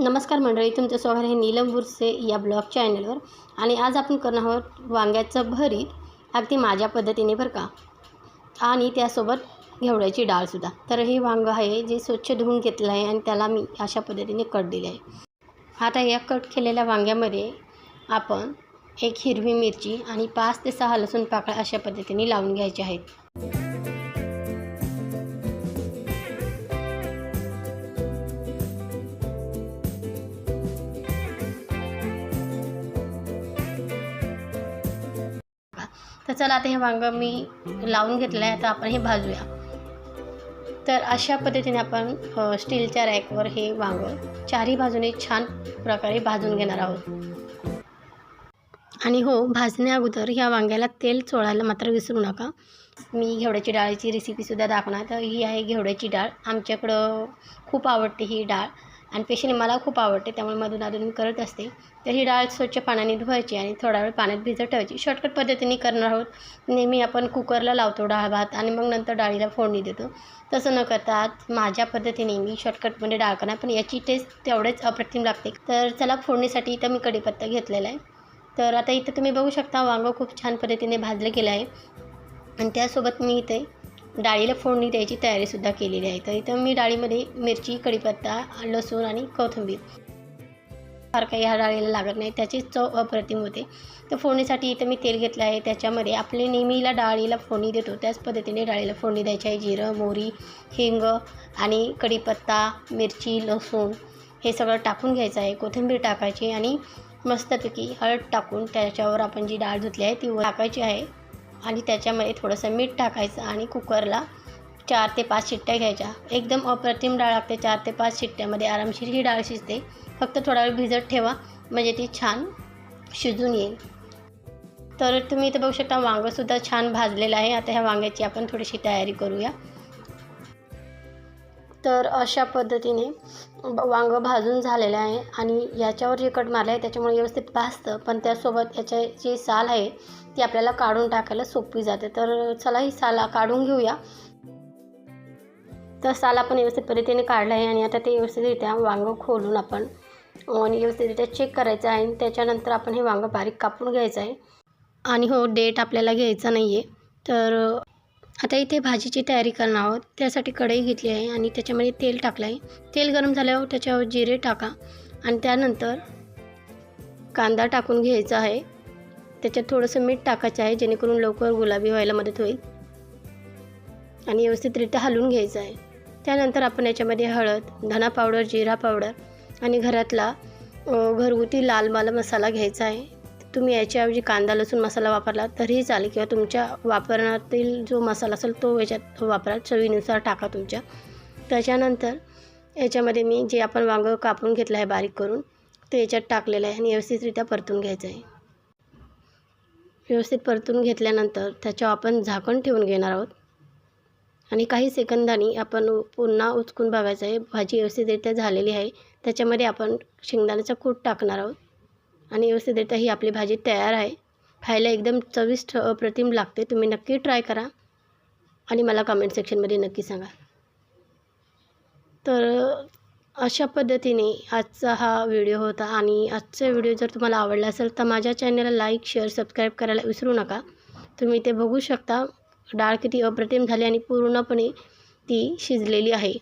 नमस्कार मंडळी, तुमचं स्वागत आहे नीलम बुरसे या ब्लॉग चॅनलवर. आणि आज आपण करणार आहोत वांग्याचं भरीत, अगदी माझ्या पद्धतीने बरं का. आणि त्यासोबत घेवड्याची डाळसुद्धा. तर हे वांगं आहे जे स्वच्छ धुवून घेतलं आहे आणि त्याला मी अशा पद्धतीने कट दिले आहे. आता या कट केलेल्या वांग्यामध्ये आपण एक हिरवी मिरची आणि 5 ते 6 लसूण पाकळ्या अशा पद्धतीने लावून घ्यायच्या आहेत. तर चला आता हे वांगं मी लावून घेतलं आहे. आता आपण हे भाजूया. तर अशा पद्धतीने आपण स्टीलच्या रॅकवर हे वांगं चारही बाजूने छान प्रकारे भाजून घेणार आहोत. आणि हो, भाजण्या अगोदर ह्या वांग्याला तेल चोळायला मात्र विसरू नका. मी घेवड्याची डाळीची रेसिपीसुद्धा दाखवणार. तर ही आहे घेवड्याची डाळ. आमच्याकडं खूप आवडते ही डाळ आणि स्पेशली मला खूप आवडते, त्यामुळे मधून अधून मी करत असते. तर ही डाळ स्वच्छ पाण्याने धुवायची आणि थोडा वेळ पाण्यात भिजत ठेवायची. शॉर्टकट पद्धतीने करणार आहोत. नेहमी आपण कुकरला लावतो डाळ भात आणि मग नंतर डाळीला फोडणी देतो. तसं न करता आज माझ्या पद्धतीने मी शॉर्टकटमध्ये डाळ करणार, पण याची टेस्ट तेवढेच अप्रतिम लागते. तर चला, फोडणीसाठी इथं मी कढीपत्ता घेतलेला आहे. तर आता इथं तुम्ही बघू शकता वांगं खूप छान पद्धतीने भाजलं गेलं आहे आणि त्यासोबत मी इथे डाळीला फोडणी द्यायची तयारीसुद्धा केलेली आहे. तर इथं मी डाळीमध्ये मिरची, कढीपत्ता, लसूण आणि कोथिंबीर फार काही ह्या डाळीला लागत नाही, त्याची चव अप्रतिम होते. तर फोडणीसाठी इथं मी तेल घेतलं आहे. त्याच्यामध्ये आपले नेहमीला डाळीला फोडणी देतो त्याच पद्धतीने डाळीला फोडणी द्यायची आहे. जिरं, मोहरी, हिंग आणि कढीपत्ता, मिरची, लसूण हे सगळं टाकून घ्यायचं आहे. कोथिंबीर टाकायची आणि मस्तपैकी हळद टाकून त्याच्यावर आपण जी डाळ धुतली आहे ती टाकायची आहे आणि त्याच्यामध्ये थोडंसं मीठ टाकायचं आणि कुकरला 4 ते 5 शिट्ट्या घ्यायच्या. एकदम अप्रतिम डाळ लागते. 4 ते 5 शिट्ट्यामध्ये आरामशीर ही डाळ शिजते. फक्त थोडा वेळ भिजत ठेवा म्हणजे ती छान शिजून येईल. तर तुम्ही इथं बघू शकता वांगंसुद्धा छान भाजलेलं आहे. आता ह्या वांग्याची आपण थोडीशी तयारी करूया. तर अशा पद्धतीने वांगं भाजून झालेलं आहे आणि याच्यावर जे कट मारलं आहे त्याच्यामुळे व्यवस्थित भाजतं, पण त्यासोबत याच्या जी साल आहे ती आपल्याला काढून टाकायला सोपी जाते. तर चला ही साल काढून घेऊया. तर साल आपण व्यवस्थित पद्धतीने काढलं आहे आणि आता ते व्यवस्थितरित्या वांगं खोलून आपण आणि व्यवस्थितरित्या चेक करायचं आहे आणि त्याच्यानंतर आपण हे वांगं बारीक कापून घ्यायचं आहे. आणि हो, डेट आपल्याला घ्यायचा नाही आहे. तर आता इथे भाजीची तयारी करणार आहोत. त्यासाठी कढई घेतली आहे आणि त्याच्यामध्ये तेल टाकलं आहे. तेल गरम झाल्यावर त्याच्यावर जिरे टाका आणि त्यानंतर कांदा टाकून घ्यायचा आहे. त्याच्यात थोडंसं मीठ टाकायचं आहे जेणेकरून लवकर गुलाबी व्हायला मदत होईल आणि व्यवस्थितरित्या हलवून घ्यायचं आहे. त्यानंतर आपण याच्यामध्ये हळद, धना पावडर, जिरा पावडर आणि घरातला घरगुती लाल मसाला घ्यायचा आहे. तुम्ही याच्याऐवजी कांदा लसूण मसाला वापरला तरीही चालेल किंवा तुमच्या वापरण्यातील जो मसाला असेल तो याच्यात वापरा, चवीनुसार टाका तुमच्या. त्याच्यानंतर याच्यामध्ये मी जे आपण वांगं कापून घेतलं आहे बारीक करून ते याच्यात टाकलेलं आहे आणि व्यवस्थितरित्या परतून घ्यायचं आहे. व्यवस्थित परतून घेतल्यानंतर त्याच्यावर आपण झाकण ठेवून घेणार आहोत आणि काही सेकंदांनी आपण पुन्हा उचकून बघायचं आहे. भाजी व्यवस्थितरित्या झालेली आहे. त्याच्यामध्ये आपण शेंगदाण्याचा कूट टाकणार आहोत आणि व्यवस्थितरित्या ही आपली भाजी तयार आहे. खायला एकदम चविष्ट अप्रतिम लागते. तुम्ही नक्की ट्राय करा आणि मला कमेंट सेक्शनमध्ये नक्की सांगा. तर अशा पद्धतीने आजचा हा व्हिडिओ होता आणि आजचा व्हिडिओ जर तुम्हाला आवडला असेल तर माझ्या चॅनलला लाईक, शेअर, सबस्क्राईब करायला विसरू नका. तुम्ही ते बघू शकता डाळ किती अप्रतिम झाली आणि पूर्णपणे ती शिजलेली आहे.